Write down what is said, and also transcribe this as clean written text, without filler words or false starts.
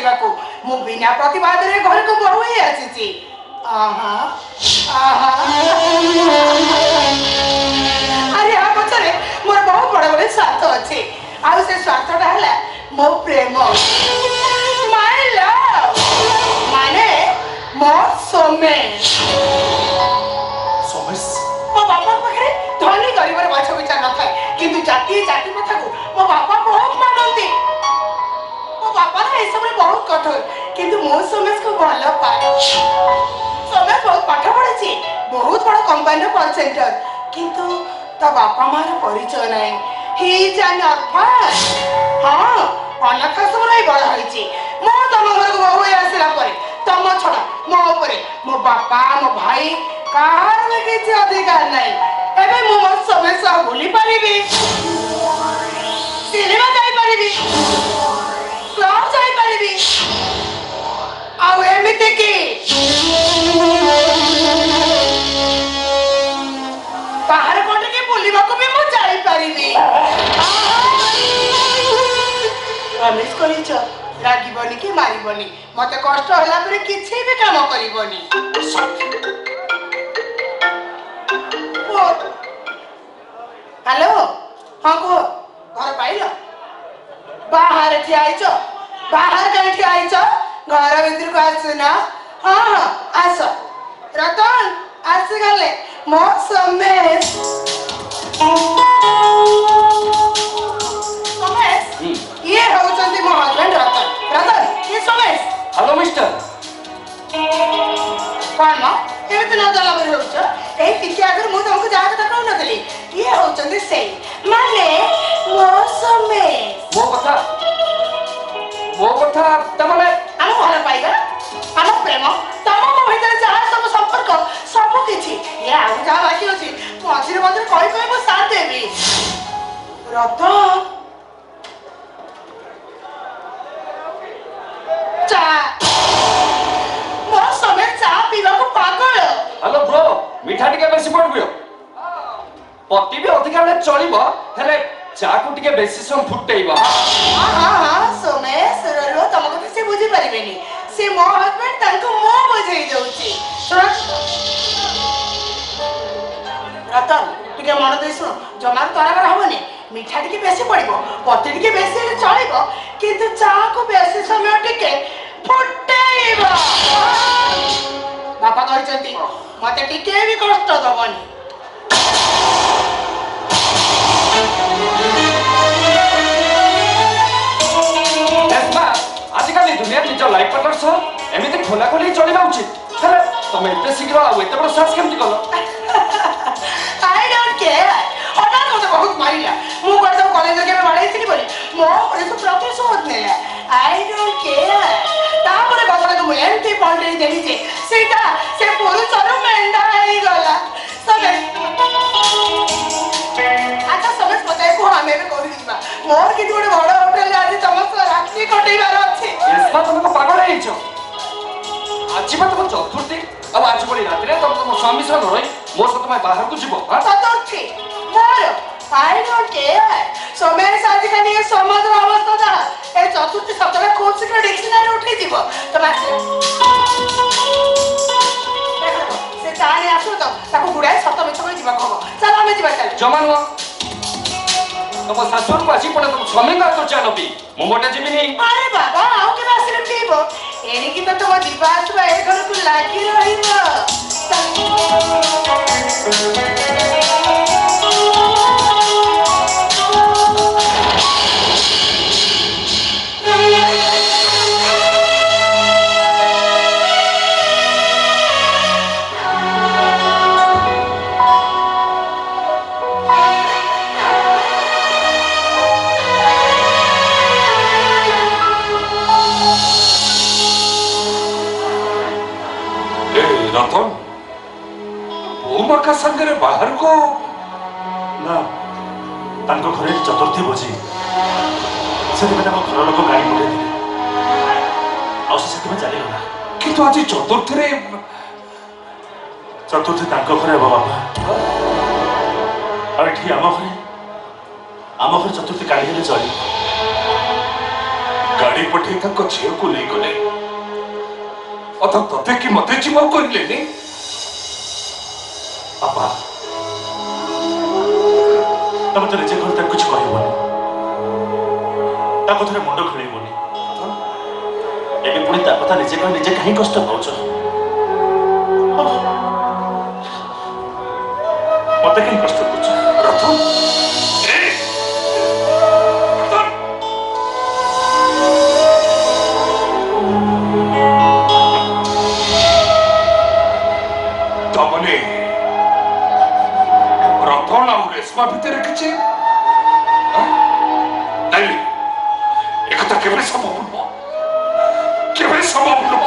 करने को मु बिना प्रतिवाद रे घर को बहु ही आसी आहा आहा अरे आ पछरे मोर बहुत बड़ बड़ स्वार्थ अछि आ से स्वार्थटा हला मो प्रेम माय लव माने मो सोमेश सोमेश मो बापा पाखे धनी गरीबर बाछ विचार न थाए किंतु जाति जाति कथा को मो बापा बहुत मानती मो बापा ना ए सब रे बहुत कठोर किंतु मो सोमेश को भलो पाए सोमेश बहुत पाठ पढ़े बहुत बड़ कंपनी कॉल सेंटर किंतु ता बापा मार परिचय नहीं ही इज एन ऑर्फन हां अनाथ आश्रम रे बड़ होईची मो तम घर को बहु आसला परे तम छडा मो ऊपर मो बापा मो भाई कार में किसी अधिकार नहीं एबे मो मो सोमेश भूली पारिबी सिनेमा जाई पारिबी क्लब जाई पारिबी आउ एमिते की बाहर कोटे के बुलिबा को भी मु जाई पारिबी प्रॉमिस करिछ रागिबनी कि मारिबनी मते कष्ट होला परे किछि भी काम करिबनी हेलो हां को घर पाइलो बाहर ठी आइछ बाहर कहीं ठी आइछ घर भीतर को आसु ना हां हां आस रतन आस गले मो सोमेश ये होचंती मो हस्बैंड रतन रतन ये सोमेश हेलो मिस्टर कौन मां केते न जाला बरे होछ ए टिके अगर मु तुमको जा कथा कहू नथली ये होचंती से माने मो सोमेश मो कथा तमले हम भल पाइबा हम प्रेम तम मो भीतर जा सब संपर्क सब किछि ये आ जा बाकी अछि मझिरे मझिरे कहि कहि मो साथ देबी रतन चा मो समय चा पीवा को पागल हेलो ब्रो मिठा टिके बेसी पड़बियो पति भी अधिकार ले चलिबो हेले चा को टिके बेसी सम फुटैबो हां हां सोमेश रो तुमको से बुझी परिबेनी से मो हस्बैंड तांको मो बुझाई दउची रतन टिके मन दे सुन जमा तराबर हबनी मिठा टिके बेसी पड़िबो पति टिके बेसी चलिबो किंतु चा को बेसी समय टिके फुटैबो बापा कहचंती मते टिके भी कष्ट दबनी आजिकल दुनिया निज लाइफ पार्टनर सह एमिति खोला खोली चलिबा उचित हेले तमे एते शीघ्र आ एते बड़ साहस केमति कलो आई डोंट केयर ओना तो बहुत मारिला मु करतो कॉलेज के में बाड़ैथिनी बोली मो पर तो प्रतिशोध नेला आई डोंट केयर तापर बाबा को एंटी पॉइंट देली जे सेटा से पुरुष और मेंढा आई गला सबे अच्छा समझ पता को हमें भी कर दीबा मोर किती बड़ बड़ होटल आज तमस राखी कटैबार अछि एस्मा तुमको पागल है छो आज बात को चतुर्थी अब आज बड़ी रात रे तुम स्वामी से रही मोर साथ में बाहर को जीवो हां चतुर्थी मोर आई डोंट केयर सोमेश आज खाली ये समुद्र अवस्था दा ए चतुर्थी शब्द में खूब शीघ्र डिक्शनरी उठी जीवो तमे से ताने आसो तो ताको गुडाय सत मिछ को जीवा कहबो चल हमें जीवा चल जमानो तुम सासुर को आसी पड़े तुम स्वामी का तो जानबी मो मोटे जिमिनी अरे बाबा आओ के आसिले पीबो एनी की तो तुम जीवा आसबा ए घर को लागी रहिबो रतन ओमा का संगरे बाहर को ना तांको घरे चतुर्थी भोजी से मैंने हम घर लोक गाड़ी मुड़े दिले से में चली गला किंतु आज चतुर्थी रे चतुर्थी तांको घरे बाबा और एठी आम घरे चतुर्थी काली हेले चली गाड़ी गाड़ी पठे झील को नहीं गले अथ तते कि मत जीवा कहले बापा तब तो निजे घर कुछ कहबनी कथा मुंड खेलबनी एबे पुणी ता कथा निजे कह निजे कहीं कष्ट पाउछ मत कहीं कष्ट पाउछ रतन तमने रतन आ रेशमा भितर किछि नहीं एक केवे संभव नुह